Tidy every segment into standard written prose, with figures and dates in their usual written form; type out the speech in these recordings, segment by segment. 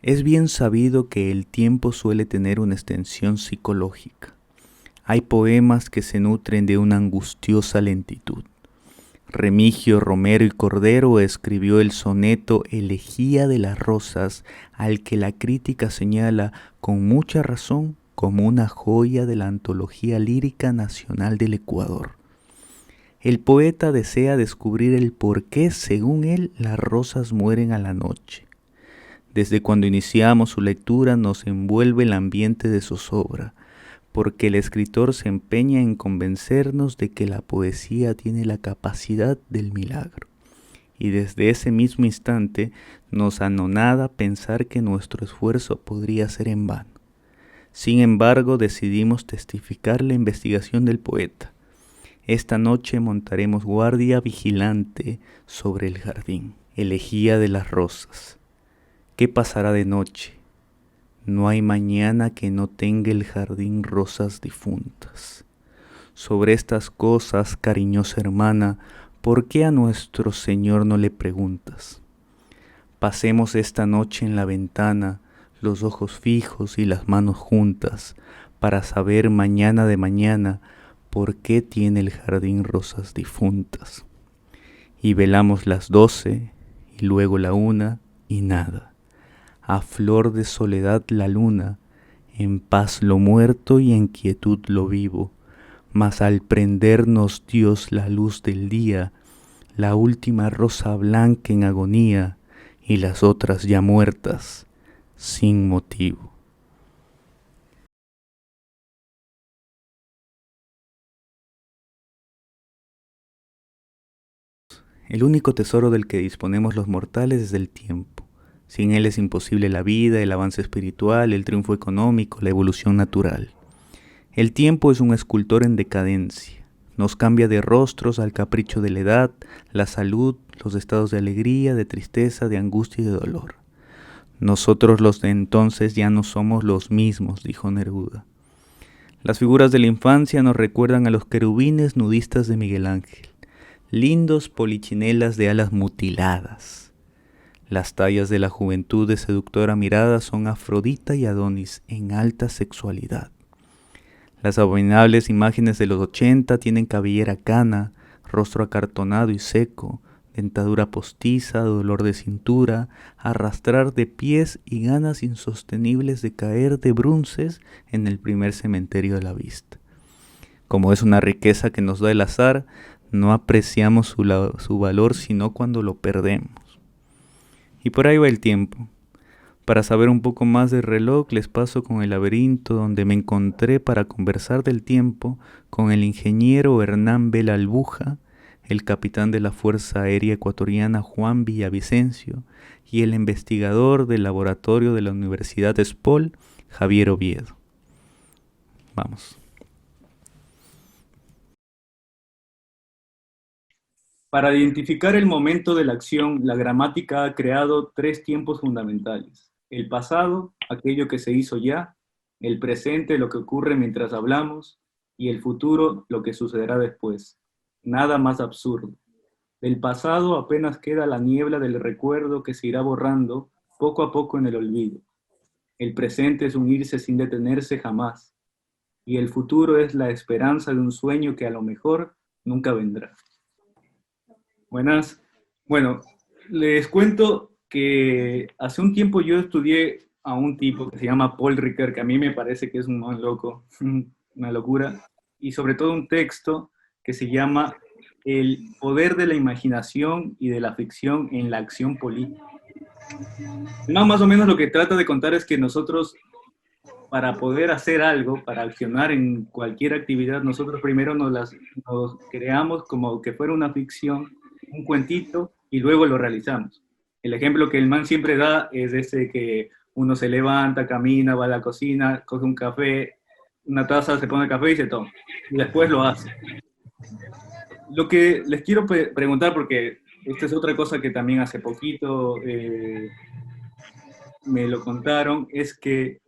Es bien sabido que el tiempo suele tener una extensión psicológica. Hay poemas que se nutren de una angustiosa lentitud. Remigio Romero y Cordero escribió el soneto Elegía de las Rosas, al que la crítica señala con mucha razón como una joya de la antología lírica nacional del Ecuador. El poeta desea descubrir el por qué, según él, las rosas mueren a la noche. Desde cuando iniciamos su lectura nos envuelve el ambiente de zozobra, porque el escritor se empeña en convencernos de que la poesía tiene la capacidad del milagro. Y desde ese mismo instante nos anonada pensar que nuestro esfuerzo podría ser en vano. Sin embargo, decidimos testificar la investigación del poeta. Esta noche montaremos guardia vigilante sobre el jardín. Elegía de las rosas. ¿Qué pasará de noche? No hay mañana que no tenga el jardín rosas difuntas. Sobre estas cosas, cariñosa hermana, ¿por qué a nuestro Señor no le preguntas? Pasemos esta noche en la ventana, los ojos fijos y las manos juntas, para saber mañana de mañana por qué tiene el jardín rosas difuntas. Y velamos las 12, y luego la 1, y nada. A flor de soledad la luna, en paz lo muerto y en quietud lo vivo, mas al prendernos Dios la luz del día, la última rosa blanca en agonía y las otras ya muertas, sin motivo. El único tesoro del que disponemos los mortales es el tiempo. Sin él es imposible la vida, el avance espiritual, el triunfo económico, la evolución natural. El tiempo es un escultor en decadencia. Nos cambia de rostros al capricho de la edad, la salud, los estados de alegría, de tristeza, de angustia y de dolor. Nosotros los de entonces ya no somos los mismos, dijo Neruda. Las figuras de la infancia nos recuerdan a los querubines nudistas de Miguel Ángel, lindos polichinelas de alas mutiladas. Las tallas de la juventud de seductora mirada son Afrodita y Adonis en alta sexualidad. Las abominables imágenes de los 80 tienen cabellera cana, rostro acartonado y seco, dentadura postiza, dolor de cintura, arrastrar de pies y ganas insostenibles de caer de bruces en el primer cementerio de la vista. Como es una riqueza que nos da el azar, no apreciamos su valor sino cuando lo perdemos. Y por ahí va el tiempo. Para saber un poco más del reloj, les paso con el laberinto donde me encontré para conversar del tiempo con el ingeniero Hernán Vela Albuja, el capitán de la Fuerza Aérea Ecuatoriana Juan Villavicencio y el investigador del laboratorio de la Universidad ESPOL, Javier Oviedo. Vamos. Para identificar el momento de la acción, la gramática ha creado tres tiempos fundamentales. El pasado, aquello que se hizo ya; el presente, lo que ocurre mientras hablamos; y el futuro, lo que sucederá después. Nada más absurdo. Del pasado apenas queda la niebla del recuerdo que se irá borrando poco a poco en el olvido. El presente es un irse sin detenerse jamás. Y el futuro es la esperanza de un sueño que a lo mejor nunca vendrá. Buenas. Bueno, les cuento que hace un tiempo yo estudié a un tipo que se llama Paul Ricoeur, que a mí me parece que es un man loco, una locura, y sobre todo un texto que se llama El poder de la imaginación y de la ficción en la acción política. No, más o menos lo que trata de contar es que nosotros, para poder hacer algo, para accionar en cualquier actividad, nosotros primero nos creamos como que fuera una ficción, un cuentito, y luego lo realizamos. El ejemplo que el man siempre da es ese que uno se levanta, camina, va a la cocina, coge un café, una taza, se pone el café y se toma. Y después lo hace. Lo que les quiero preguntar, porque esta es otra cosa que también hace poquito me lo contaron, es que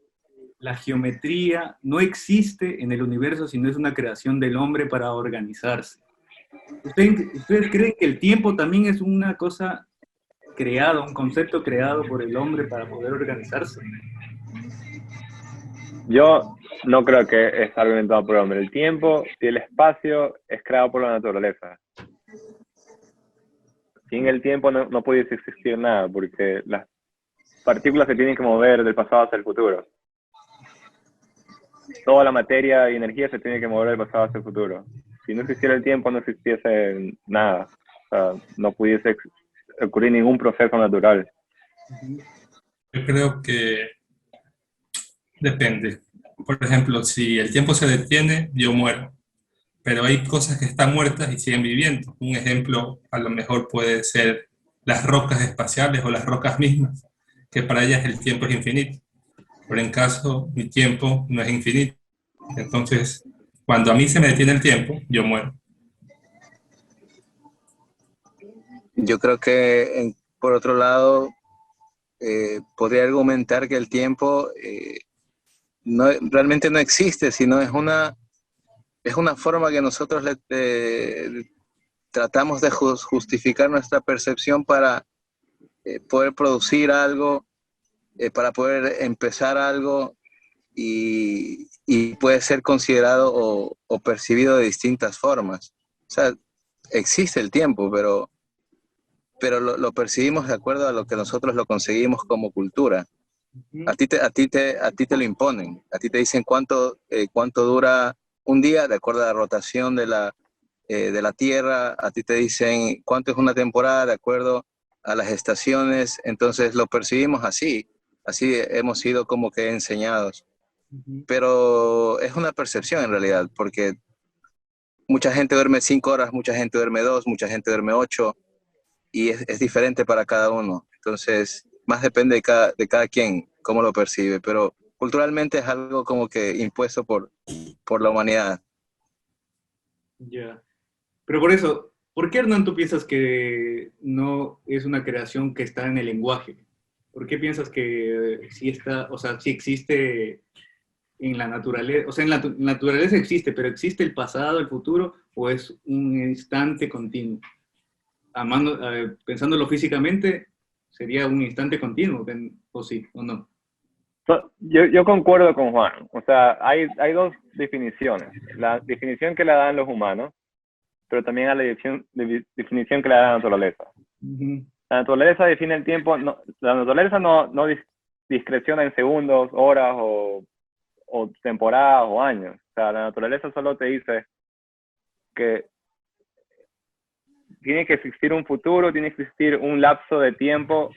la geometría no existe en el universo, sino es una creación del hombre para organizarse. ¿Ustedes creen que el tiempo también es una cosa creado, un concepto creado por el hombre para poder organizarse. Yo no creo que es algo inventado por el hombre. El tiempo y el espacio es creado por la naturaleza. Sin el tiempo no pudiese existir nada, porque las partículas se tienen que mover del pasado hacia el futuro. Toda la materia y energía se tiene que mover del pasado hacia el futuro. Si no existiera el tiempo, no existiese nada. O sea, no pudiese ocurrir ningún proceso natural. Yo creo que depende. Por ejemplo, si el tiempo se detiene, yo muero. Pero hay cosas que están muertas y siguen viviendo. Un ejemplo a lo mejor puede ser las rocas espaciales o las rocas mismas, que para ellas el tiempo es infinito. Pero en caso, mi tiempo no es infinito. Entonces, cuando a mí se me detiene el tiempo, yo muero. Yo creo que, por otro lado, podría argumentar que el tiempo realmente no existe, sino es una forma que nosotros tratamos de justificar nuestra percepción para poder producir algo, para poder empezar algo y puede ser considerado o percibido de distintas formas. O sea, existe el tiempo, pero lo percibimos de acuerdo a lo que nosotros lo conseguimos como cultura. A ti te lo imponen, a ti te dicen cuánto dura un día de acuerdo a la rotación de la Tierra, a ti te dicen cuánto es una temporada de acuerdo a las estaciones, entonces lo percibimos así hemos sido como que enseñados. Pero es una percepción en realidad, porque mucha gente duerme 5 horas, mucha gente duerme 2, mucha gente duerme 8, y es diferente para cada uno. Entonces, más depende de cada quien, cómo lo percibe, pero culturalmente es algo como que impuesto por la humanidad. Ya. Pero por eso, ¿por qué, Hernán, tú piensas que no es una creación que está en el lenguaje? ¿Por qué piensas que sí está, o sea, sí existe en la naturaleza? O sea, en la naturaleza existe, pero ¿existe el pasado, el futuro, o es un instante continuo? Pensándolo físicamente, sería un instante continuo, o sí, o no. Yo concuerdo con Juan. O sea, hay dos definiciones. La definición que le dan los humanos, pero también a la definición que le da la naturaleza. La naturaleza define el tiempo. La naturaleza no discreciona en segundos, horas o temporadas o años. O sea, la naturaleza solo te dice que tiene que existir un futuro, tiene que existir un lapso de tiempo,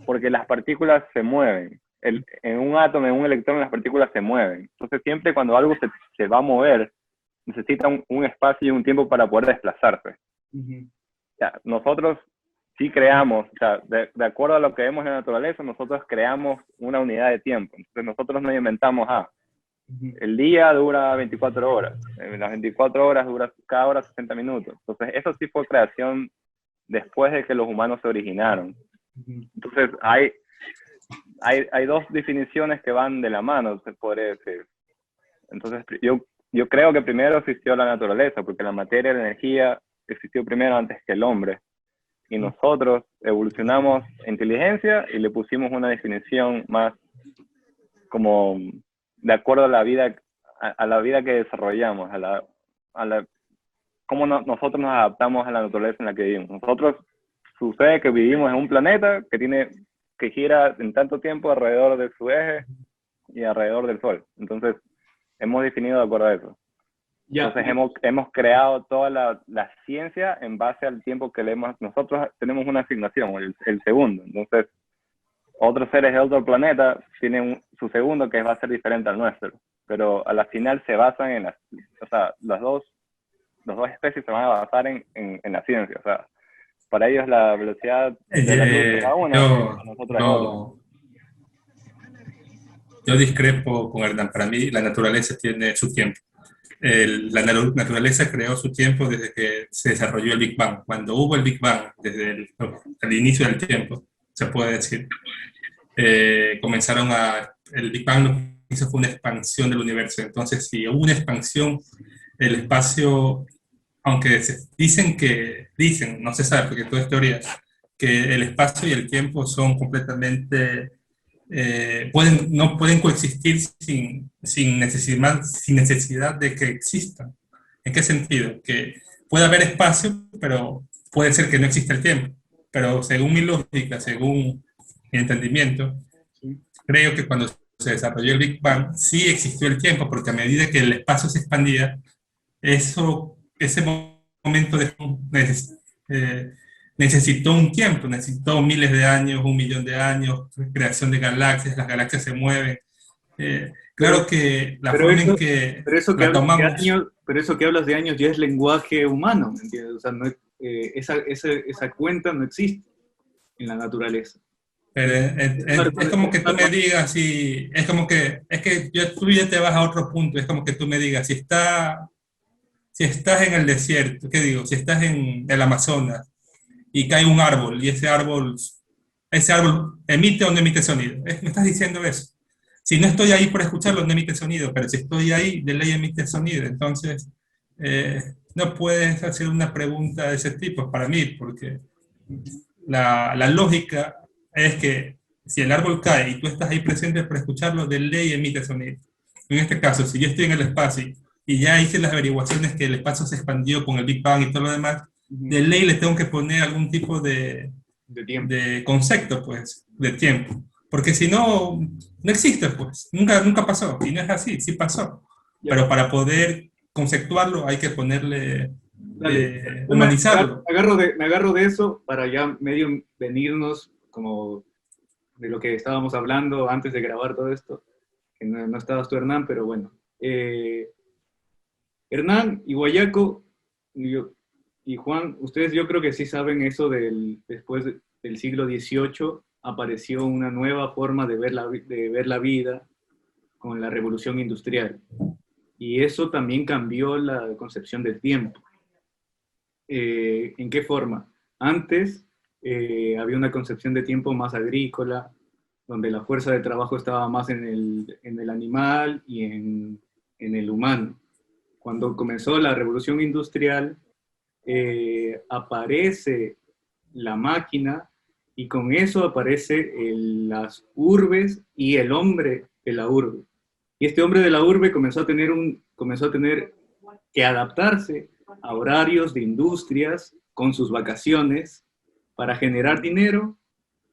porque las partículas se mueven. En un átomo, en un electrón, las partículas se mueven. Entonces, siempre cuando algo se va a mover, necesita un espacio y un tiempo para poder desplazarse. Ya, nosotros sí creamos, o sea, de acuerdo a lo que vemos en la naturaleza, nosotros creamos una unidad de tiempo. Entonces, nosotros no inventamos, el día dura 24 horas, en las 24 horas dura cada hora 60 minutos. Entonces, eso sí fue creación después de que los humanos se originaron. Entonces, hay dos definiciones que van de la mano, se podría decir. Entonces, yo creo que primero existió la naturaleza, porque la materia y la energía existió primero antes que el hombre. Y nosotros evolucionamos inteligencia y le pusimos una definición más como de acuerdo a la vida que desarrollamos, cómo nosotros nos adaptamos a la naturaleza en la que vivimos. Nosotros sucede que vivimos en un planeta que gira en tanto tiempo alrededor de su eje y alrededor del Sol. Entonces, hemos definido de acuerdo a eso. Entonces, hemos creado toda la ciencia en base al tiempo que nosotros tenemos una asignación, el segundo. Entonces, otros seres de otro planeta tienen su segundo que va a ser diferente al nuestro. Pero a la final se basan en las dos especies se van a basar en la ciencia. O sea, para ellos la velocidad de la luz es a una, para nosotros es otra. Yo discrepo con Hernán. Para mí, la naturaleza tiene su tiempo. La naturaleza creó su tiempo desde que se desarrolló el Big Bang. Cuando hubo el Big Bang, desde el inicio del tiempo, se puede decir, el Big Bang lo que hizo fue una expansión del universo. Entonces, si hubo una expansión, el espacio, aunque dicen, no se sabe, porque todo es teoría, que el espacio y el tiempo son completamente, no pueden coexistir sin necesidad de que existan. ¿En qué sentido? Que puede haber espacio, pero puede ser que no exista el tiempo. Pero según mi lógica, según mi entendimiento, creo que cuando se desarrolló el Big Bang, sí existió el tiempo, porque a medida que el espacio se expandía, ese momento eh, necesitó un tiempo, necesitó miles de años, 1 millón de años, creación de galaxias, las galaxias se mueven. Claro que la Pero forma en eso, que pero eso que la hablas de tomamos, años, pero eso que hablas de años ya es lenguaje humano, ¿me entiendes? O sea, no, esa cuenta no existe en la naturaleza. pero es como que tú me digas, si, es que tú ya te vas a otro punto, es como que tú me digas, si estás en el desierto, ¿qué digo? Si estás en el Amazonas y cae un árbol y ese árbol emite o no emite sonido. Me estás diciendo eso. Si no estoy ahí por escucharlo, no emite sonido, pero si estoy ahí, de ley emite sonido. Entonces, no puedes hacer una pregunta de ese tipo para mí, porque la lógica es que si el árbol cae y tú estás ahí presente para escucharlo, de ley emite sonido. En este caso, si yo estoy en el espacio y ya hice las averiguaciones que el espacio se expandió con el Big Bang y todo lo demás, de ley le tengo que poner algún tipo de concepto, pues, de tiempo. Porque si no, no existe, pues. Nunca pasó. Y no es así, sí pasó. Ya. Pero para poder conceptuarlo hay que ponerle, Dale, humanizarlo. me agarro de eso para ya medio venirnos como de lo que estábamos hablando antes de grabar todo esto, que no estabas tú, Hernán, pero bueno. Hernán y Guayaco y Juan, ustedes yo creo que sí saben eso después del siglo XVIII apareció una nueva forma de ver la vida con la revolución industrial. Y eso también cambió la concepción del tiempo. ¿En qué forma? Antes había una concepción de tiempo más agrícola, donde la fuerza de trabajo estaba más en el animal y en el humano. Cuando comenzó la revolución industrial, aparece la máquina y con eso aparece las urbes y el hombre de la urbe. Y este hombre de la urbe comenzó a tener que adaptarse a horarios de industrias con sus vacaciones para generar dinero,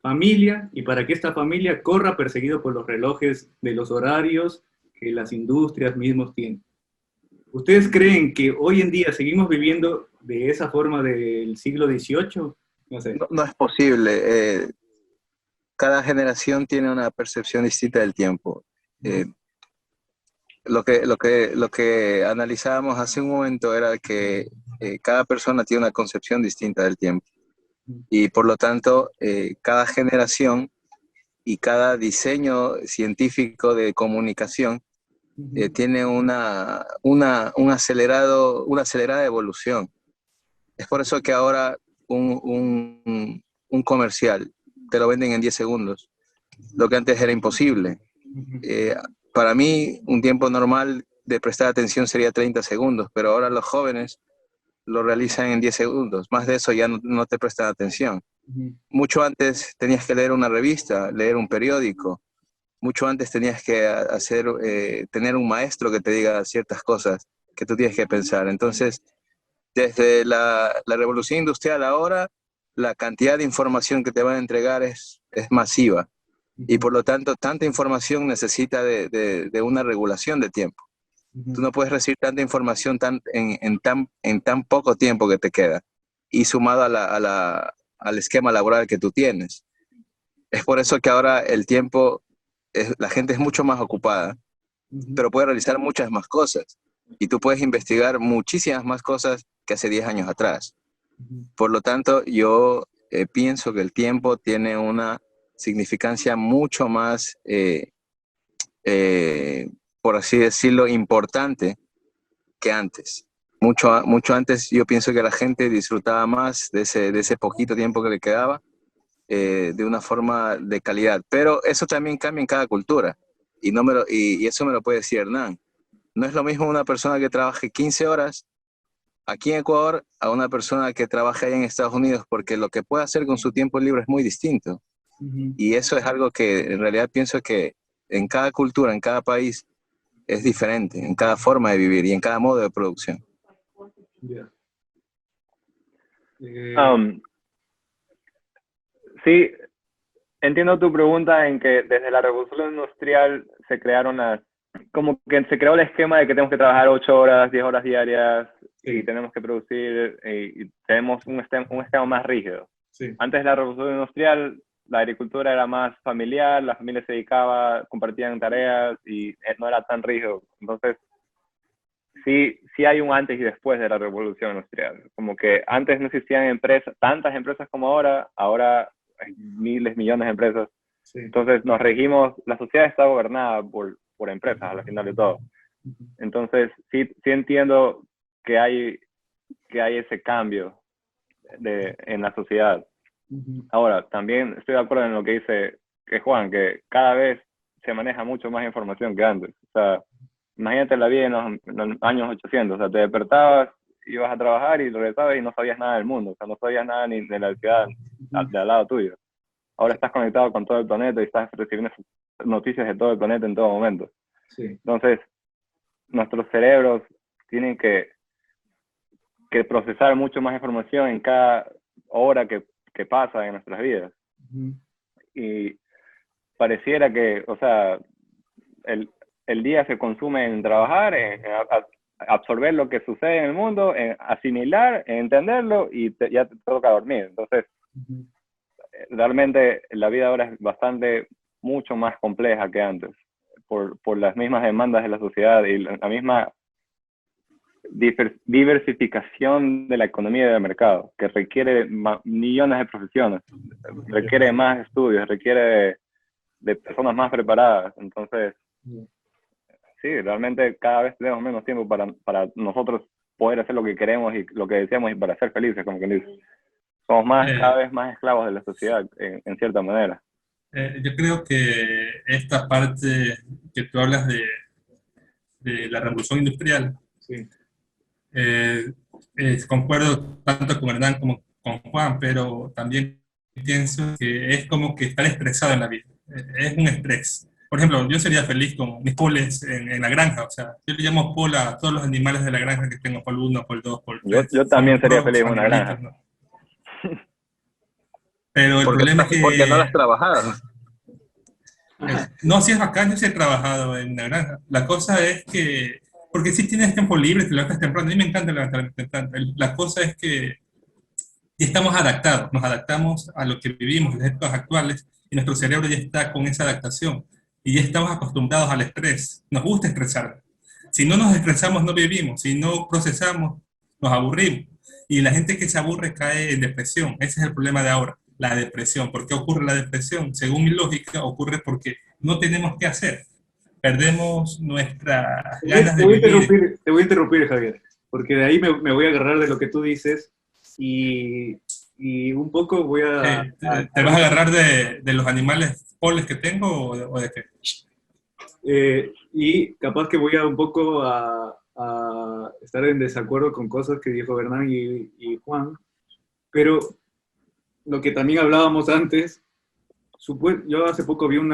familia, y para que esta familia corra perseguido por los relojes de los horarios que las industrias mismos tienen. ¿Ustedes creen que hoy en día seguimos viviendo de esa forma del siglo XVIII? No sé. No es posible. Cada generación tiene una percepción distinta del tiempo. Lo que analizábamos hace un momento era que cada persona tiene una concepción distinta del tiempo. Y por lo tanto, cada generación y cada diseño científico de comunicación tiene una acelerada evolución. Es por eso que ahora un comercial te lo venden en 10 segundos, lo que antes era imposible. Para mí, un tiempo normal de prestar atención sería 30 segundos, pero ahora los jóvenes lo realizan en 10 segundos. Más de eso ya no te prestan atención. Mucho antes tenías que leer una revista, leer un periódico. Mucho antes tenías que tener un maestro que te diga ciertas cosas que tú tienes que pensar. Entonces, desde la revolución industrial ahora, la cantidad de información que te van a entregar es masiva. Y por lo tanto, tanta información necesita de una regulación de tiempo. Tú no puedes recibir tanta información en tan poco tiempo que te queda. Y sumado al esquema laboral que tú tienes. Es por eso que ahora el tiempo, la gente es mucho más ocupada, pero puede realizar muchas más cosas. Y tú puedes investigar muchísimas más cosas que hace 10 años atrás. Por lo tanto, yo pienso que el tiempo tiene una significancia mucho más, por así decirlo, importante que antes. Mucho antes yo pienso que la gente disfrutaba más de ese poquito tiempo que le quedaba, de una forma de calidad. Pero eso también cambia en cada cultura. Y eso me lo puede decir Hernán. No es lo mismo una persona que trabaje 15 horas aquí en Ecuador a una persona que trabaja allá en Estados Unidos, porque lo que puede hacer con su tiempo libre es muy distinto. Y eso es algo que en realidad pienso que en cada cultura, en cada país, es diferente, en cada forma de vivir y en cada modo de producción. Ya. Sí, entiendo tu pregunta en que desde la revolución industrial se crearon como que se creó el esquema de que tenemos que trabajar 8 horas, 10 horas diarias y tenemos que producir y tenemos un esquema más rígido. Sí. Antes de la revolución industrial, la agricultura era más familiar, la familia se dedicaba, compartían tareas y no era tan rígido. Entonces, sí hay un antes y después de la revolución industrial. Como que antes no existían tantas empresas como ahora hay miles, millones de empresas. Sí. Entonces nos regimos, la sociedad está gobernada por empresas al final de todo. Entonces sí entiendo que hay ese cambio en la sociedad. Ahora, también estoy de acuerdo en lo que dice Juan, que cada vez se maneja mucho más información que antes. O sea, imagínate la vida en los años 800, o sea, te despertabas, ibas a trabajar y regresabas y no sabías nada del mundo, o sea, no sabías nada ni de la ciudad de al lado tuyo. Ahora estás conectado con todo el planeta y estás recibiendo noticias de todo el planeta en todo momento. Sí. Entonces, nuestros cerebros tienen que procesar mucho más información en cada hora que pasa en nuestras vidas. Y pareciera que, o sea, el día se consume en trabajar, en absorber lo que sucede en el mundo, en asimilar, en entenderlo y ya te toca dormir. Entonces, realmente la vida ahora es mucho más compleja que antes, por las mismas demandas de la sociedad y la misma diversificación de la economía y del mercado, que requiere millones de profesiones, requiere más estudios, requiere de personas más preparadas. Entonces, sí, realmente cada vez tenemos menos tiempo para nosotros poder hacer lo que queremos y lo que deseamos y para ser felices, como quien dice. Somos cada vez más esclavos de la sociedad, en cierta manera. Yo creo que esta parte que tú hablas de la revolución industrial, Sí. Concuerdo tanto con Hernán como con Juan, pero también pienso que es como que estar estresado en la vida. Es un estrés. Por ejemplo, yo sería feliz con mis poles en la granja. O sea, yo le llamo pol a todos los animales de la granja que tengo, pol 1, pol 2, pol 3. Yo también sería feliz en una granja. ¿No? Pero el Porque problema es que... Porque no las has trabajado. No, sí es bacán, yo sí he trabajado en una granja. La cosa es que, porque si tienes tiempo libre, te levantas temprano. A mí me encanta levantarme temprano. La cosa es que estamos adaptados, nos adaptamos a lo que vivimos en las épocas actuales y nuestro cerebro ya está con esa adaptación y ya estamos acostumbrados al estrés. Nos gusta estresar. Si no nos estresamos, no vivimos. Si no procesamos, nos aburrimos. Y la gente que se aburre cae en depresión. Ese es el problema de ahora. La depresión. ¿Por qué ocurre la depresión? Según mi lógica, ocurre porque no tenemos qué hacer. Perdemos nuestras ganas de vivir. Te voy a interrumpir, Javier, porque de ahí me voy a agarrar de lo que tú dices y un poco voy a... ¿Te vas a agarrar de los animales poles que tengo o de qué? Y capaz que voy a un poco a estar en desacuerdo con cosas que dijo Hernán y Juan, pero lo que también hablábamos antes, yo hace poco vi un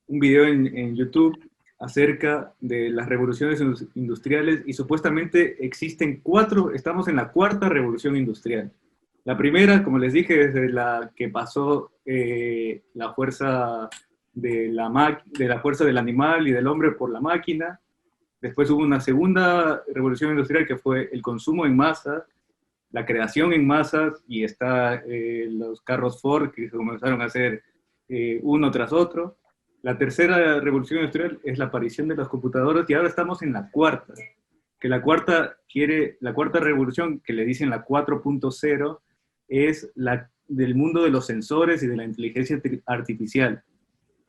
video en YouTube acerca de las revoluciones industriales y supuestamente estamos en la 4ª revolución industrial. La primera, como les dije, desde la que pasó la fuerza de la fuerza del animal y del hombre por la máquina. Después hubo una segunda revolución industrial que fue el consumo en masa, la creación en masas, y está los carros Ford que comenzaron a hacer uno tras otro. La tercera revolución industrial es la aparición de las computadoras y ahora estamos en la 4ª, que la cuarta revolución, que le dicen la 4.0, es la del mundo de los sensores y de la inteligencia artificial.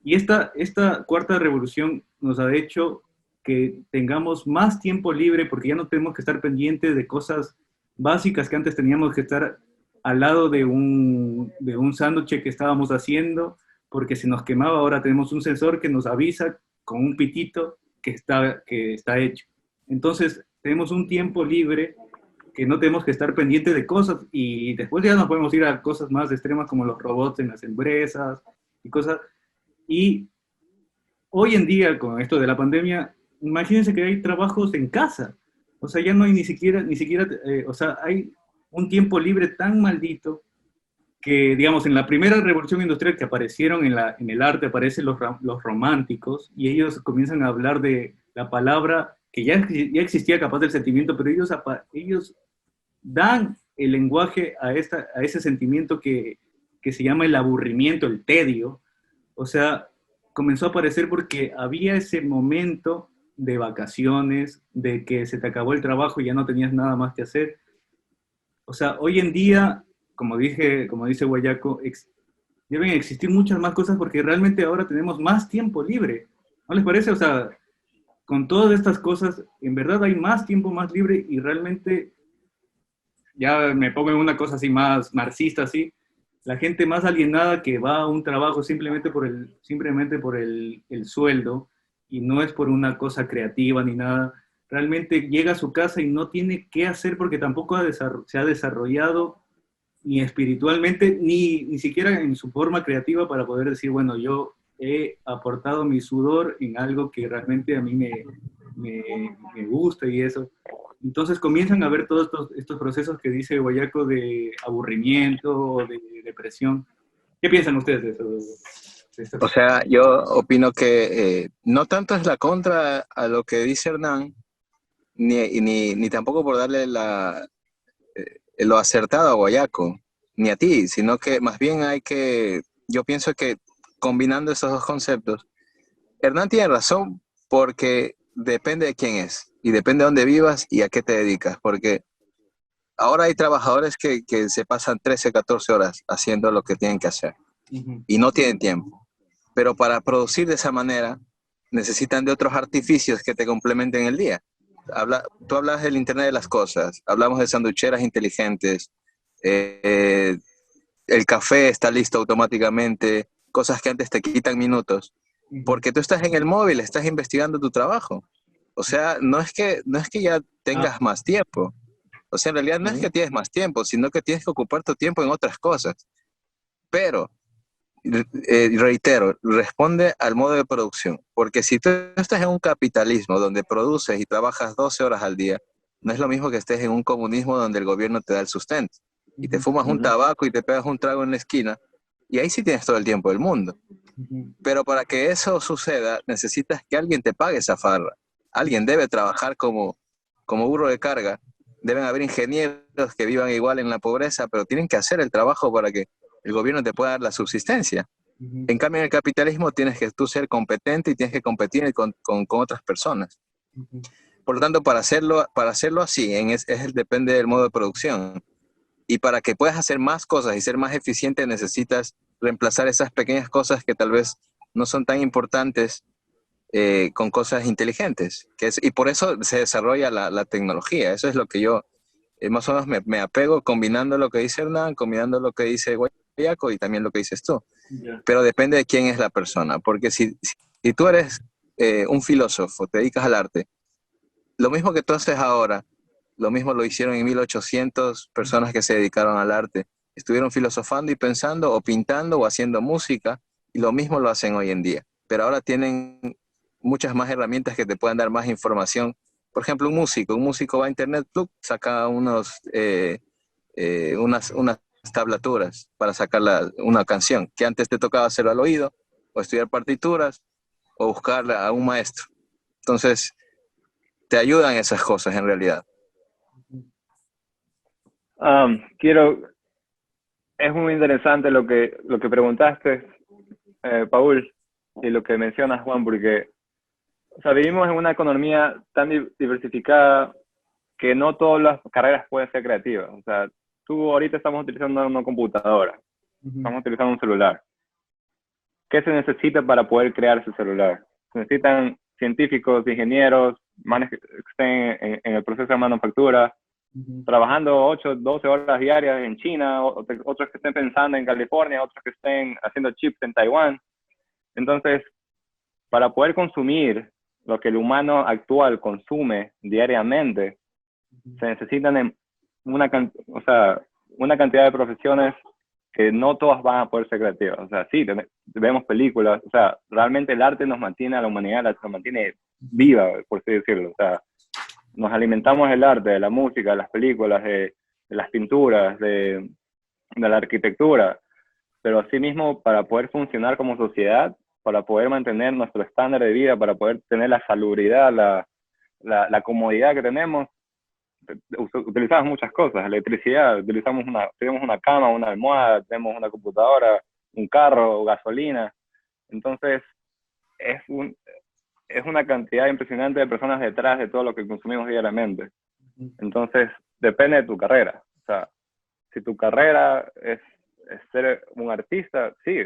Y esta 4ª revolución nos ha hecho que tengamos más tiempo libre porque ya no tenemos que estar pendientes de cosas básicas que antes teníamos que estar al lado de un sándwich que estábamos haciendo porque se nos quemaba. Ahora tenemos un sensor que nos avisa con un pitito que está hecho. Entonces, tenemos un tiempo libre que no tenemos que estar pendientes de cosas y después ya nos podemos ir a cosas más extremas como los robots en las empresas y cosas. Y hoy en día, con esto de la pandemia, imagínense que hay trabajos en casa. O sea, ya no hay o sea, hay un tiempo libre tan maldito que, digamos, en la primera revolución industrial que aparecieron en el arte, aparecen los románticos y ellos comienzan a hablar de la palabra que ya existía capaz del sentimiento, pero ellos dan el lenguaje a ese sentimiento que se llama el aburrimiento, el tedio. O sea, comenzó a aparecer porque había ese momento de vacaciones, de que se te acabó el trabajo y ya no tenías nada más que hacer. O sea, hoy en día, como dice Guayaco, deben existir muchas más cosas porque realmente ahora tenemos más tiempo libre. ¿No les parece? O sea, con todas estas cosas, en verdad hay más tiempo más libre y realmente, ya me pongo en una cosa así más marxista, así, la gente más alienada que va a un trabajo simplemente por el sueldo y no es por una cosa creativa ni nada, realmente llega a su casa y no tiene qué hacer porque tampoco se ha desarrollado ni espiritualmente, ni siquiera en su forma creativa para poder decir, bueno, yo he aportado mi sudor en algo que realmente a mí me gusta y eso. Entonces comienzan a ver todos estos procesos que dice Guayaco de aburrimiento, de depresión. ¿Qué piensan ustedes de eso? O sea, yo opino que no tanto es la contra a lo que dice Hernán, ni tampoco por darle lo acertado a Guayaco, ni a ti, sino que más bien yo pienso que combinando esos dos conceptos, Hernán tiene razón porque depende de quién es y depende de dónde vivas y a qué te dedicas, porque ahora hay trabajadores que se pasan 13, 14 horas haciendo lo que tienen que hacer y no tienen tiempo, pero para producir de esa manera necesitan de otros artificios que te complementen el día. Tú hablas del Internet de las cosas, hablamos de sanducheras inteligentes, eh, el café está listo automáticamente, cosas que antes te quitan minutos, porque tú estás en el móvil, estás investigando tu trabajo. O sea, no es que ya tengas más tiempo. O sea, en realidad no es que tienes más tiempo, sino que tienes que ocupar tu tiempo en otras cosas. Pero, reitero, responde al modo de producción. Porque si tú estás en un capitalismo donde produces y trabajas 12 horas al día, no es lo mismo que estés en un comunismo donde el gobierno te da el sustento. Y te fumas un tabaco y te pegas un trago en la esquina, y ahí sí tienes todo el tiempo del mundo. Pero para que eso suceda, necesitas que alguien te pague esa farra. Alguien debe trabajar como burro de carga. Deben haber ingenieros que vivan igual en la pobreza, pero tienen que hacer el trabajo para que el gobierno te pueda dar la subsistencia. En cambio, en el capitalismo tienes que tú ser competente y tienes que competir con otras personas. Por lo tanto, para hacerlo así, depende del modo de producción. Y para que puedas hacer más cosas y ser más eficiente, necesitas reemplazar esas pequeñas cosas que tal vez no son tan importantes con cosas inteligentes. Y por eso se desarrolla la tecnología. Eso es lo que yo más o menos me apego, combinando lo que dice Hernán, combinando lo que dice Guayaco y también lo que dices tú. Pero depende de quién es la persona. Porque si tú eres un filósofo, te dedicas al arte, lo mismo que tú haces ahora, lo mismo lo hicieron en 1800 personas que se dedicaron al arte. Estuvieron filosofando y pensando, o pintando, o haciendo música, y lo mismo lo hacen hoy en día. Pero ahora tienen muchas más herramientas que te puedan dar más información. Por ejemplo, un músico va a internet, saca unas tablaturas para sacar una canción, que antes te tocaba hacerlo al oído, o estudiar partituras, o buscar a un maestro. Entonces, te ayudan esas cosas en realidad. Es muy interesante lo que preguntaste, Paul, y lo que mencionas, Juan, porque o sea, vivimos en una economía tan diversificada que no todas las carreras pueden ser creativas. O sea, ahorita estamos utilizando una computadora, estamos utilizando un celular. ¿Qué se necesita para poder crear ese celular? Se necesitan científicos, ingenieros, manes que estén en el proceso de manufactura, trabajando 8, 12 horas diarias en China, otros que estén pensando en California, otros que estén haciendo chips en Taiwán. Entonces, para poder consumir lo que el humano actual consume diariamente, se necesitan una cantidad de profesiones que no todas van a poder ser creativas. O sea, sí, vemos películas, o sea, realmente el arte nos mantiene a la humanidad, nos mantiene viva, por así decirlo. O sea, nos alimentamos del arte, de la música, de las películas, de las pinturas, de la arquitectura, pero asimismo para poder funcionar como sociedad, para poder mantener nuestro estándar de vida, para poder tener la salubridad, la comodidad que tenemos, utilizamos muchas cosas, electricidad, tenemos una cama, una almohada, tenemos una computadora, un carro, gasolina. Entonces, es una cantidad impresionante de personas detrás de todo lo que consumimos diariamente. Entonces, depende de tu carrera. O sea, si tu carrera es ser un artista, sí,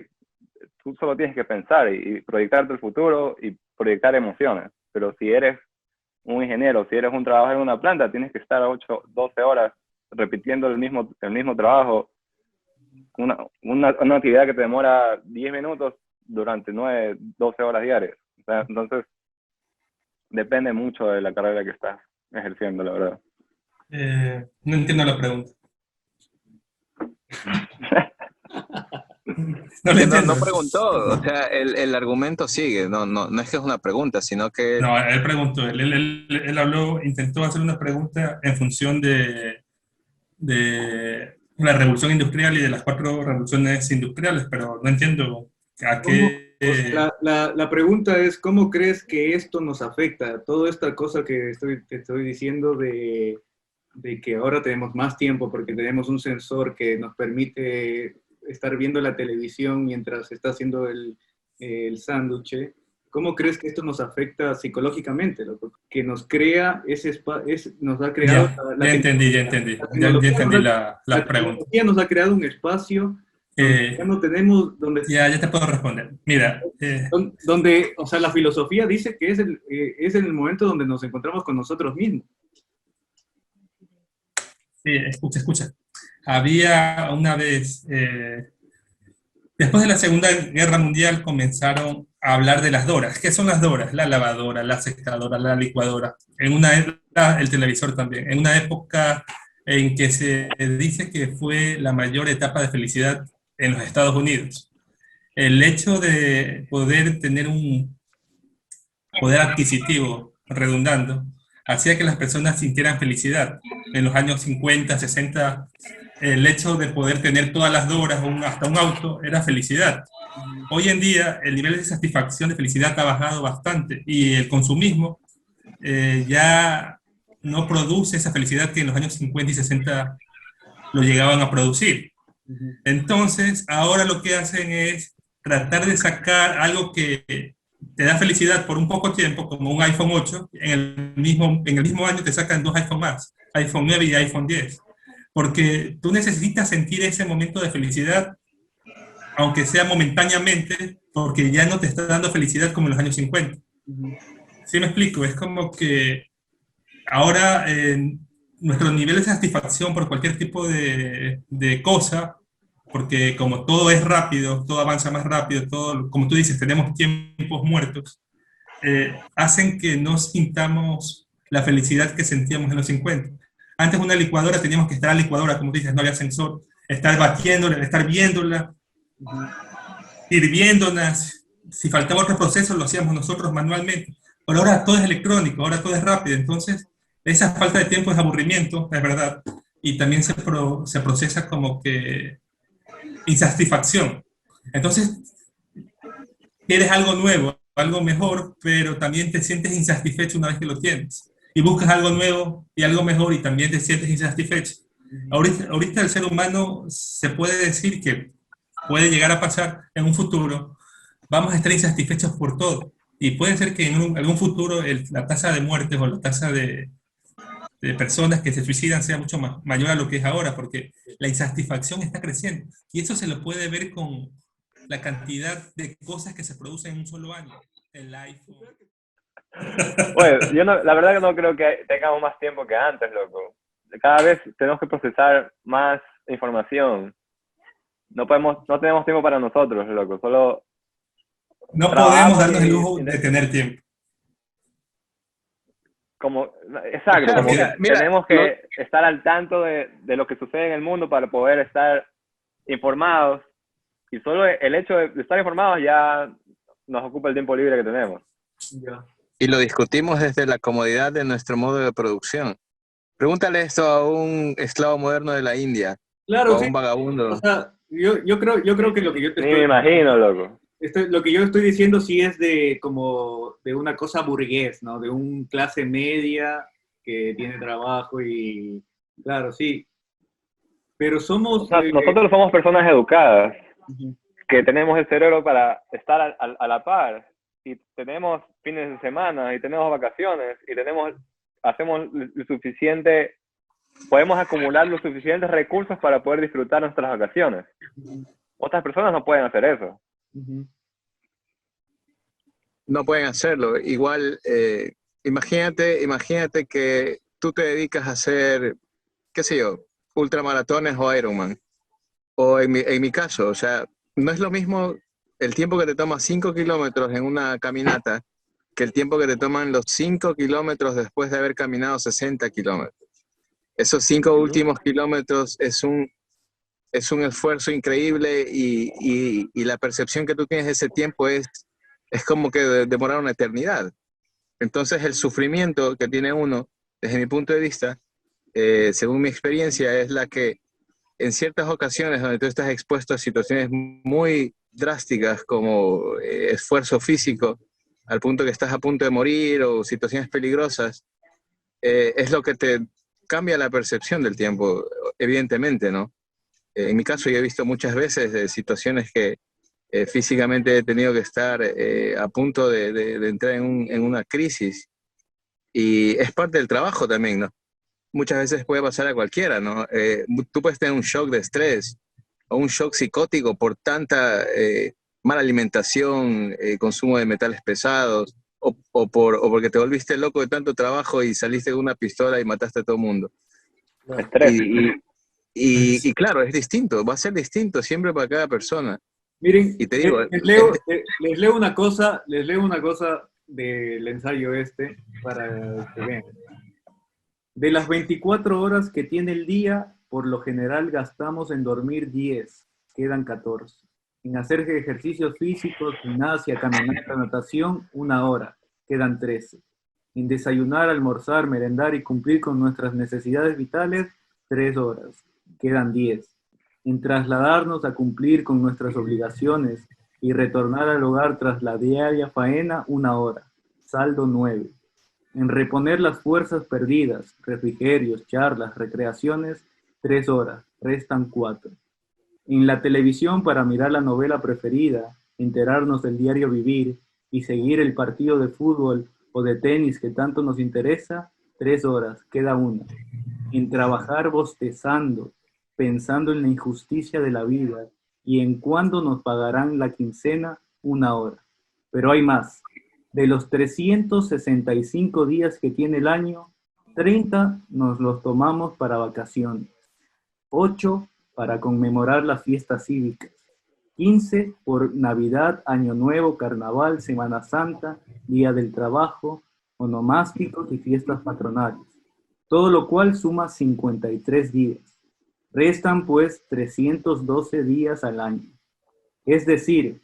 tú solo tienes que pensar y proyectarte el futuro y proyectar emociones. Pero si eres un ingeniero, si eres un trabajador en una planta, tienes que estar 8, 12 horas repitiendo el mismo trabajo, una actividad que te demora 10 minutos durante 9, 12 horas diarias. O sea, entonces, depende mucho de la carrera que estás ejerciendo, la verdad. No entiendo la pregunta. No le entiendo. No preguntó, o sea, el argumento sigue, no es que es una pregunta, sino que... No, él preguntó, él habló, intentó hacer una pregunta en función de la revolución industrial y de las 4 revoluciones industriales, pero no entiendo a qué... La pregunta es, ¿cómo crees que esto nos afecta? Toda esta cosa que te estoy diciendo de que ahora tenemos más tiempo porque tenemos un sensor que nos permite estar viendo la televisión mientras está haciendo el sándwich. ¿Cómo crees que esto nos afecta psicológicamente? Que nos crea nos ha creado... Ya entendí la pregunta. La tecnología nos ha creado un espacio donde ya no tenemos... Ya te puedo responder. Mira. Donde, o sea, la filosofía dice que es en el momento donde nos encontramos con nosotros mismos. Sí, escucha. Había una vez, después de la Segunda Guerra Mundial, comenzaron a hablar de las doras. ¿Qué son las doras? La lavadora, la secadora, la licuadora. El televisor también. En una época en que se dice que fue la mayor etapa de felicidad en los Estados Unidos. El hecho de poder tener un poder adquisitivo, redundando, hacía que las personas sintieran felicidad. En los años 50, 60, el hecho de poder tener todas las doras, hasta un auto, era felicidad. Hoy en día, el nivel de satisfacción, de felicidad ha bajado bastante y el consumismo ya no produce esa felicidad que en los años 50 y 60 lo llegaban a producir. Entonces, ahora lo que hacen es tratar de sacar algo que te da felicidad por un poco tiempo, como un iPhone 8, en el mismo año te sacan 2 iPhone más, iPhone 9 y iPhone 10. Porque tú necesitas sentir ese momento de felicidad, aunque sea momentáneamente, porque ya no te está dando felicidad como en los años 50. ¿Sí me explico? Es como que ahora nuestro nivel de satisfacción por cualquier tipo de cosa, porque como todo es rápido, todo avanza más rápido, todo, como tú dices, tenemos tiempos muertos, hacen que no sintamos la felicidad que sentíamos en los 50. Antes una licuadora teníamos que estar a la licuadora, como tú dices, no había sensor, estar batiéndola, estar viéndola, hirviéndolas. Si faltaba otro proceso lo hacíamos nosotros manualmente. Pero ahora todo es electrónico, ahora todo es rápido, entonces esa falta de tiempo es aburrimiento, es verdad, y también se procesa como que insatisfacción. Entonces, quieres algo nuevo, algo mejor, pero también te sientes insatisfecho una vez que lo tienes. Y buscas algo nuevo y algo mejor y también te sientes insatisfecho. Ahorita el ser humano se puede decir que puede llegar a pasar en un futuro, vamos a estar insatisfechos por todo. Y puede ser que en algún futuro la tasa de muertes o la tasa de personas que se suicidan sea mucho mayor a lo que es ahora, porque la insatisfacción está creciendo. Y eso se lo puede ver con la cantidad de cosas que se producen en un solo año. El iPhone. Bueno, yo la verdad que no creo que tengamos más tiempo que antes, loco. Cada vez tenemos que procesar más información. No tenemos tiempo para nosotros, loco. Solo no podemos darnos el lujo de tener tiempo. como, exacto, como que tenemos que estar al tanto de lo que sucede en el mundo para poder estar informados, y solo el hecho de estar informados ya nos ocupa el tiempo libre que tenemos. Ya. Y lo discutimos desde la comodidad de nuestro modo de producción. Pregúntale esto a un esclavo moderno de la India, Claro, o a sí. un vagabundo. O sea, yo creo que lo que yo te Ni me imagino, loco. lo que yo estoy diciendo sí es de como de una cosa burgués, ¿no? De un clase media que tiene trabajo y, claro, sí. Pero O somos... sea, nosotros somos personas educadas, Ujú. que tenemos el cerebro para estar a la par, y tenemos fines de semana, y tenemos vacaciones, y hacemos lo suficiente, podemos acumular los suficientes recursos para poder disfrutar nuestras vacaciones. Otras personas no pueden hacer eso. Ujú. No pueden hacerlo. Igual, imagínate que tú te dedicas a hacer, qué sé yo, ultramaratones o Ironman. O en mi caso, o sea, no es lo mismo el tiempo que te toma 5 kilómetros en una caminata que el tiempo que te toman los 5 kilómetros después de haber caminado 60 kilómetros. Esos 5 últimos kilómetros es un esfuerzo increíble y la percepción que tú tienes de ese tiempo es como que demorar una eternidad. Entonces el sufrimiento que tiene uno, desde mi punto de vista, según mi experiencia, es la que en ciertas ocasiones donde tú estás expuesto a situaciones muy drásticas como esfuerzo físico, al punto que estás a punto de morir o situaciones peligrosas, es lo que te cambia la percepción del tiempo, evidentemente, ¿no? En mi caso yo he visto muchas veces situaciones que físicamente he tenido que estar a punto de entrar en una crisis y es parte del trabajo también, ¿no? Muchas veces puede pasar a cualquiera, ¿no? Tú puedes tener un shock de estrés o un shock psicótico por tanta mala alimentación, consumo de metales pesados, o porque te volviste loco de tanto trabajo y saliste con una pistola y mataste a todo el mundo. Estrés. Y claro, es distinto, va a ser distinto siempre para cada persona. Miren, Y te digo, les leo una cosa del ensayo este para que vean. De las 24 horas que tiene el día, por lo general gastamos en dormir 10, quedan 14. En hacer ejercicios físicos, gimnasia, caminata, natación, 1 hora, quedan 13. En desayunar, almorzar, merendar y cumplir con nuestras necesidades vitales, 3 horas, quedan 10. En trasladarnos a cumplir con nuestras obligaciones y retornar al hogar tras la diaria faena, 1 hora, saldo 9. En reponer las fuerzas perdidas, refrigerios, charlas, recreaciones, 3 horas, restan 4. En la televisión para mirar la novela preferida, enterarnos del diario vivir y seguir el partido de fútbol o de tenis que tanto nos interesa, 3 horas, queda 1. En trabajar bostezando, pensando en la injusticia de la vida y en cuándo nos pagarán la quincena, 1 hora. Pero hay más. De los 365 días que tiene el año, 30 nos los tomamos para vacaciones, 8 para conmemorar las fiestas cívicas, 15 por Navidad, Año Nuevo, Carnaval, Semana Santa, Día del Trabajo, onomásticos y fiestas patronales, todo lo cual suma 53 días. Restan pues 312 días al año, es decir,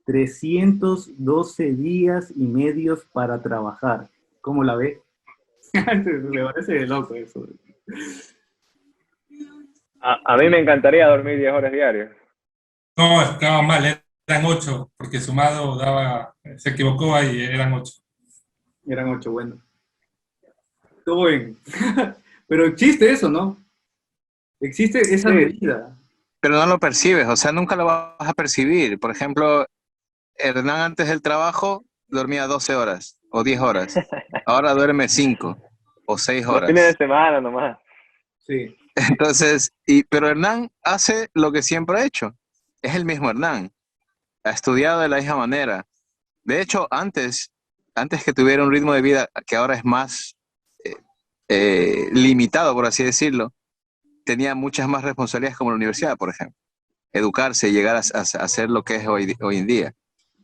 312 días y medios para trabajar. ¿Cómo la ve? Me parece de loco eso. A mí me encantaría dormir 10 horas diarias. No, estaba mal, eran 8, porque sumado se equivocó ahí, eran 8. Eran 8, bueno. Todo bien. Pero existe eso, ¿no? Existe esa medida. pero no lo percibes, o sea, nunca lo vas a percibir. Por ejemplo, Hernán antes del trabajo dormía 12 horas o 10 horas. Ahora duerme 5 o 6 Los fines de horas. semana nomás. Sí. Entonces, pero Hernán hace lo que siempre ha hecho. Es el mismo Hernán. Ha estudiado de la misma manera. De hecho, antes que tuviera un ritmo de vida que ahora es más limitado, por así decirlo, tenía muchas más responsabilidades como la universidad, por ejemplo. Educarse y llegar a hacer lo que es hoy en día.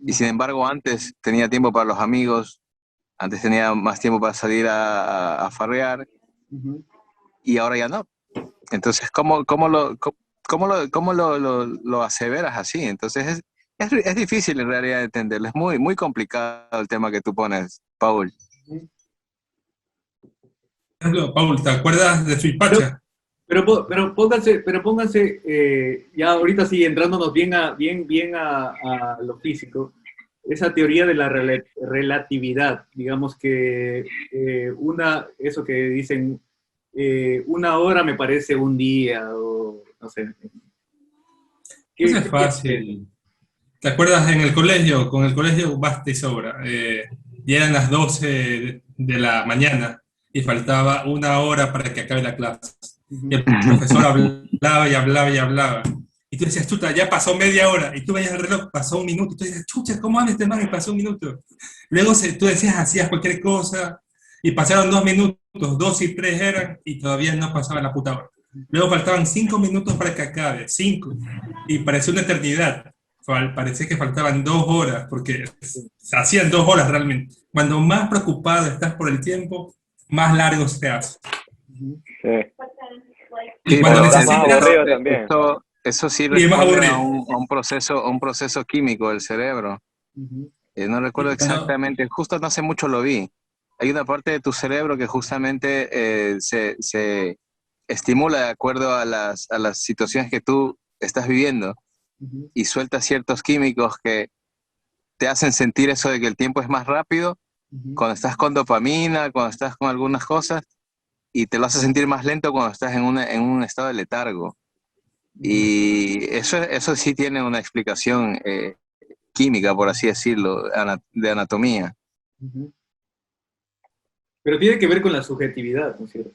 Y sin embargo, antes tenía tiempo para los amigos, Antes tenía más tiempo para salir a farrear y ahora ya no. Entonces, ¿cómo lo aseveras así? Entonces, es difícil en realidad de entenderlo. Es muy, muy complicado el tema que tú pones, Paul. Por ejemplo, Paul, ¿te acuerdas de Pero, Suipacha? pero pónganse, ya ahorita sí, entrándonos bien a lo físico, esa teoría de la relatividad, digamos que eso que dicen, una hora me parece un día, o no sé. Eso ¿Qué, es qué piensas de eso? fácil. ¿Te acuerdas en el colegio? Con el colegio basta y sobra. Ya eran las 12 de la mañana y faltaba una hora para que acabe la clase. Y Ujú. el profesor hablaba y hablaba y hablaba. Y tú decías, chuta, ya pasó media hora. Y tú veías el reloj, pasó un minuto. Y tú decías, chucha, ¿cómo habla este man? Y pasó un minuto. Luego tú decías, hacías cualquier cosa. Y pasaron 2 minutos, 2 y 3 eran, y todavía no pasaba la puta hora. Luego faltaban 5 minutos para que acabe, 5. Y pareció una eternidad. Parecía que faltaban 2 horas, porque se hacían 2 horas realmente. Cuando más preocupado estás por el tiempo, más largo se hace. Ujú. Sí. Y Sí, cuando Cuando pero estás más necesitas, aburrido también. eso sí y es más responde a aburrido. un proceso químico del cerebro. Ujú. No recuerdo Y cuando, exactamente, justo no hace mucho lo vi. Hay una parte de tu cerebro que justamente se estimula de acuerdo a las situaciones que tú estás viviendo Ujú. y suelta ciertos químicos que te hacen sentir eso de que el tiempo es más rápido Ujú. cuando estás con dopamina, cuando estás con algunas cosas, y te lo hace sentir más lento cuando estás en un estado de letargo. Ujú. Y eso sí tiene una explicación química, por así decirlo, de anatomía. Ujú. Pero tiene que ver con la subjetividad, ¿no es cierto?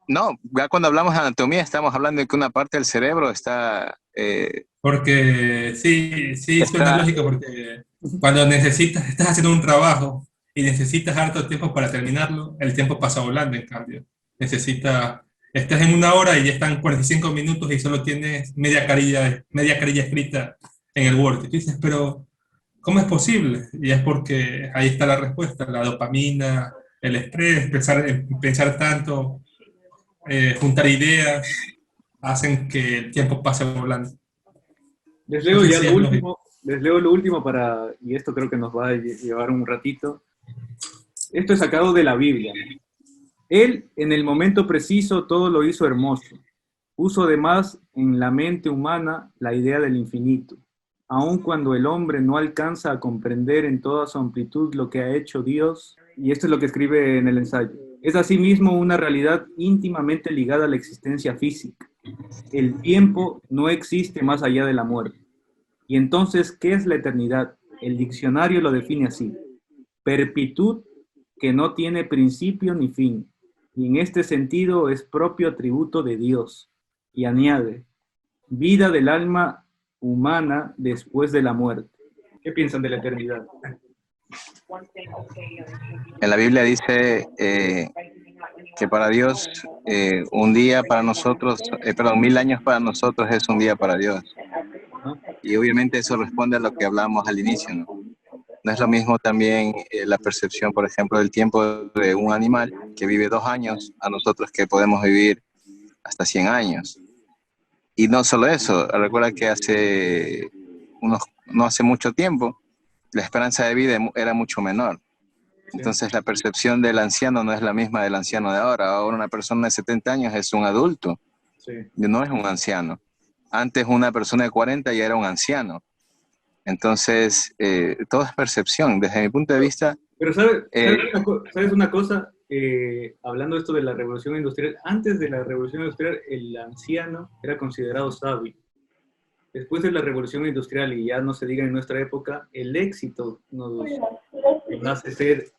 No, ya cuando hablamos de anatomía estamos hablando de que una parte del cerebro porque sí, sí suena está, lógico, porque cuando necesitas, estás haciendo un trabajo y necesitas harto tiempo para terminarlo, el tiempo pasa volando, en cambio. Estás en una hora y ya están 45 minutos y solo tienes media carilla escrita en el Word. Y tú dices, pero ¿cómo es posible? Y es porque ahí está la respuesta, la dopamina, el estrés, pensar tanto, juntar ideas, hacen que el tiempo pase volando. Les leo Entonces ya sí lo es lógico. último, les leo lo último y esto creo que nos va a llevar un ratito. Esto es sacado de la Biblia. Él, en el momento preciso, todo lo hizo hermoso. Puso además en la mente humana la idea del infinito, aun cuando el hombre no alcanza a comprender en toda su amplitud lo que ha hecho Dios, y esto es lo que escribe en el ensayo. Es asimismo una realidad íntimamente ligada a la existencia física. El tiempo no existe más allá de la muerte. Y entonces, ¿qué es la eternidad? El diccionario lo define así: perpetud que no tiene principio ni fin, y en este sentido es propio atributo de Dios. Y añade, vida del alma humana después de la muerte. ¿Qué piensan de la eternidad? en la Biblia dice que para Dios un día para nosotros, perdón, 1000 años para nosotros es un día para Dios. ¿No? Y obviamente eso responde a lo que hablábamos al inicio, ¿no? No es lo mismo también la percepción, por ejemplo, del tiempo de un animal que vive 2 años a nosotros que podemos vivir hasta 100 años. Y no solo eso, recuerda que no hace mucho tiempo la esperanza de vida era mucho menor. Sí, Entonces la percepción del anciano no es la misma del anciano de ahora. Ahora una persona de 70 años es un adulto, sí. no es un anciano. Antes una persona de 40 ya era un anciano. Entonces, todo es percepción. Desde mi punto de vista, Pero ¿sabes, eh, sabes una cosa? Hablando esto de la revolución industrial, antes de la revolución industrial, el anciano era considerado sabio. Después de la revolución industrial, y ya no se diga en nuestra época, el éxito nos hace ser,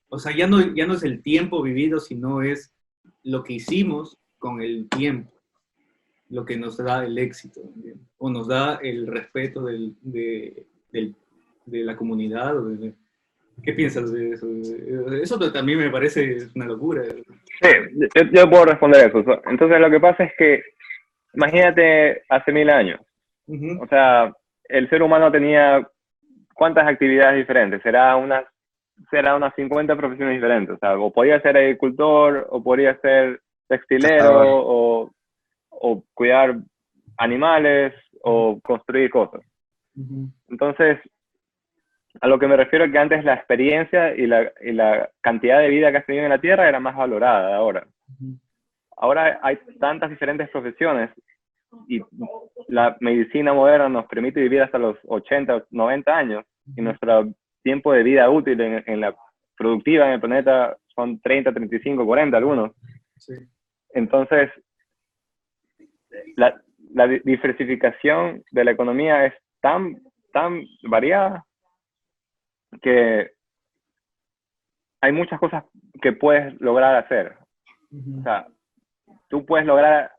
o sea, ya no es el tiempo vivido, sino es lo que hicimos con el tiempo, lo que nos da el éxito, ¿entiendes? O nos da el respeto de la comunidad. ¿Qué piensas de eso? Eso también me parece una locura. Sí, yo puedo responder eso. Entonces lo que pasa es que, imagínate hace 1000 años, Ujú. o sea, el ser humano tenía ¿cuántas actividades diferentes? Será unas será unas 50 profesiones diferentes. O sea, o podría ser agricultor, o podría ser textilero, o cuidar animales, o construir cosas. Entonces, a lo que me refiero es que antes la experiencia y la cantidad de vida que has tenido en la Tierra era más valorada de ahora. Ahora hay tantas diferentes profesiones y la medicina moderna nos permite vivir hasta los 80, 90 años y nuestro tiempo de vida útil en la productiva en el planeta son 30, 35, 40 algunos. Sí. Entonces, la diversificación de la economía es tan variada que hay muchas cosas que puedes lograr hacer. O sea, tú puedes lograr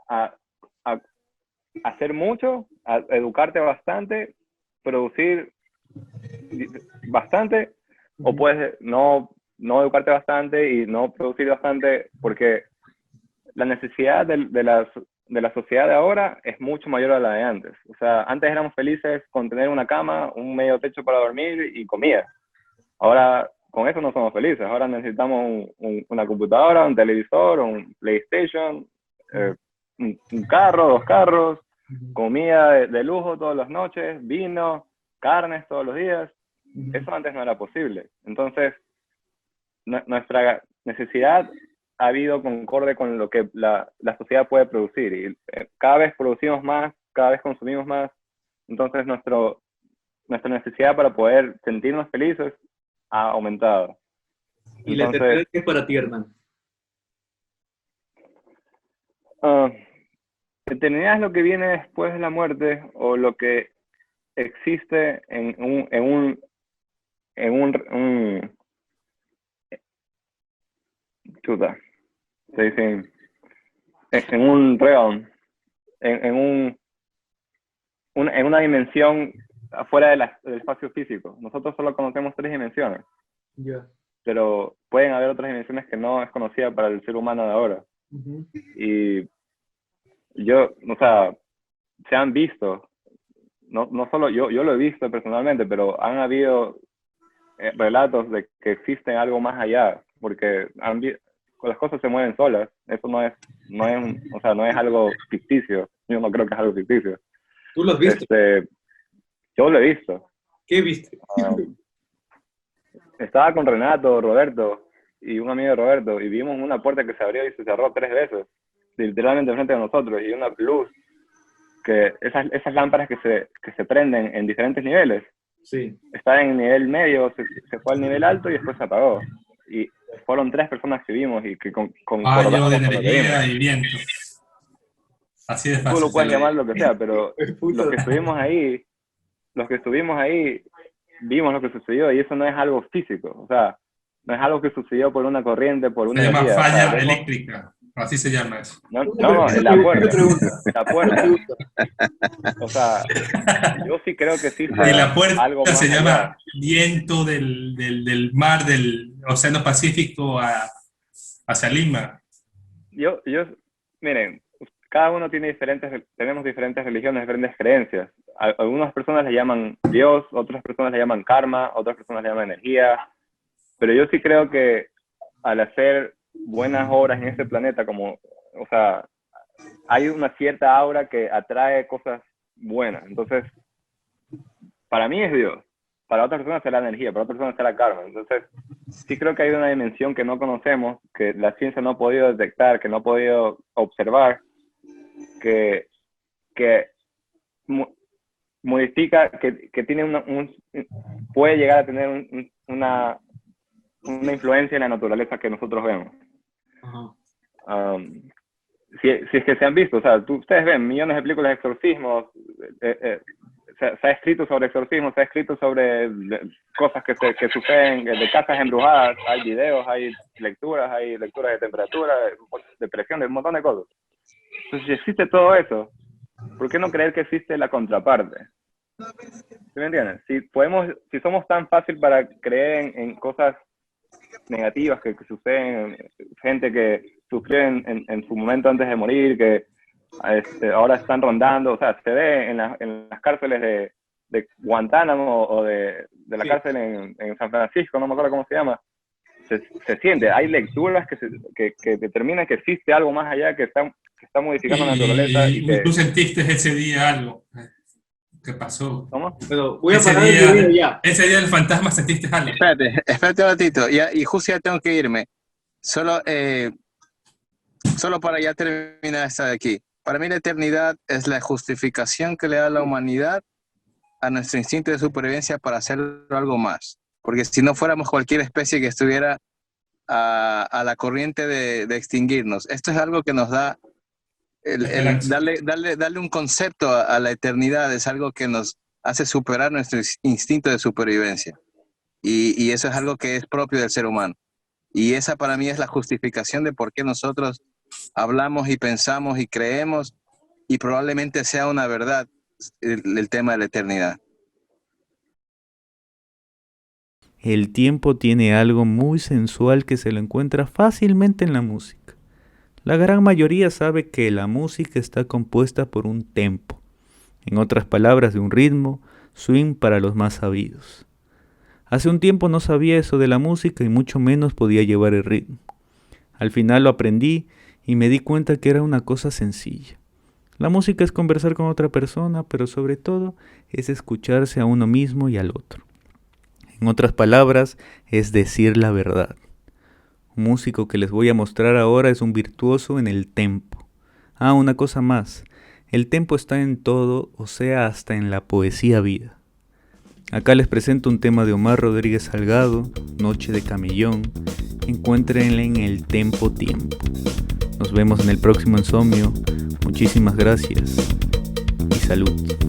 hacer mucho, educarte bastante, producir bastante, o puedes no educarte bastante y no producir bastante, porque la necesidad de la sociedad de ahora es mucho mayor a la de antes. O sea, antes éramos felices con tener una cama, un medio techo para dormir y comida. Ahora, con eso no somos felices. Ahora necesitamos una computadora, un televisor, un PlayStation, un carro, 2 carros, comida de lujo todas las noches, vino, carnes todos los días. Eso antes no era posible. Entonces, nuestra necesidad ha habido concorde con lo que la sociedad puede producir. Y cada vez producimos más, cada vez consumimos más. Entonces, nuestra necesidad para poder sentirnos felices ha aumentado. ¿Y la eternidad qué es para ti, Hernán? Eternidad es lo que viene después de la muerte, o lo que existe en un chuta, se dice, en un realm, en una dimensión afuera del espacio físico. Nosotros solo conocemos 3 dimensiones. Yeah. Pero pueden haber otras dimensiones que no es conocida para el ser humano de ahora. Y o sea, se han visto, no solo yo lo he visto personalmente, pero han habido relatos de que existe algo más allá, porque las cosas se mueven solas. Eso no es algo ficticio. Yo no creo que es algo ficticio. ¿Tú lo has visto? Yo lo he visto. ¿Qué viste? Estaba con Renato, Roberto y un amigo de Roberto, y vimos una puerta que se abrió y se cerró 3 veces, literalmente enfrente de nosotros, y una luz, que esas lámparas que se prenden en diferentes niveles. Sí. Estaba en el nivel medio, se fue al nivel alto y después se apagó. Y fueron 3 personas que vimos y que Rayo de energía y viento. Así de fácil. Tú lo puedes llamar lo que sea, pero los que estuvimos ahí, vimos lo que sucedió, y eso no es algo físico. O sea, no es algo que sucedió por una corriente, por una energía. Se llama energía. falla eléctrica. Así se llama eso. No, la puerta. O sea, yo sí creo que existe y la puerta algo más se llama allá. viento del mar, del Océano Pacífico hacia Lima. Miren, cada uno tenemos diferentes religiones, diferentes creencias. Algunas personas le llaman Dios, otras personas le llaman karma, otras personas le llaman energía. Pero yo sí creo que al hacer buenas obras en este planeta, o sea, hay una cierta aura que atrae cosas buenas. Entonces, para mí es Dios. Para otras personas será energía, para otras personas será karma. Entonces, sí creo que hay una dimensión que no conocemos, que la ciencia no ha podido detectar, que no ha podido observar, que modifica, que tiene puede llegar a tener una influencia en la naturaleza que nosotros vemos. Si es que se han visto, o sea, ustedes ven millones de películas de exorcismos, se ha escrito sobre exorcismos, se ha escrito sobre cosas que suceden, de casas embrujadas, hay videos, hay lecturas de temperatura, de presión, de un montón de cosas. Entonces, si existe todo eso, ¿por qué no creer que existe la contraparte? ¿Sí me entienden? Si somos tan fácil para creer en cosas negativas que suceden, gente que sufrió en su momento antes de morir, que ahora están rondando, o sea, se ve en las cárceles de Guantánamo o de de la Sí. cárcel en San Francisco, no me acuerdo cómo se llama, se siente, hay lecturas que determinan que existe algo más allá que está modificando la naturaleza Y tú sentiste ese día algo. ¿Qué pasó? ¿Cómo? Pero voy a parar el video ya. Ese día del fantasma sentiste algo. Espérate un ratito, y justo ya tengo que irme. Solo para ya terminar esta de aquí. Para mí la eternidad es la justificación que le da la humanidad a nuestro instinto de supervivencia para hacer algo más. Porque si no fuéramos cualquier especie que estuviera a la corriente de extinguirnos, esto es algo que nos da darle un concepto a la eternidad, es algo que nos hace superar nuestro instinto de supervivencia. Y eso es algo que es propio del ser humano. Y esa para mí es la justificación de por qué nosotros hablamos y pensamos y creemos, y probablemente sea una verdad el tema de la eternidad. El tiempo tiene algo muy sensual que se lo encuentra fácilmente en la música. La gran mayoría sabe que la música está compuesta por un tempo, en otras palabras, de un ritmo, swing para los más sabidos. Hace un tiempo no sabía eso de la música y mucho menos podía llevar el ritmo. Al final lo aprendí y me di cuenta que era una cosa sencilla. La música es conversar con otra persona, pero sobre todo es escucharse a uno mismo y al otro. En otras palabras, es decir la verdad. Un músico que les voy a mostrar ahora es un virtuoso en el tempo. Ah, una cosa más. El tempo está en todo, o sea, hasta en la poesía vida. Acá les presento un tema de Omar Rodríguez Salgado, Noche de Camellón. Encuéntrenle en el tempo tiempo. Nos vemos en el próximo Insomnio. Muchísimas gracias y salud.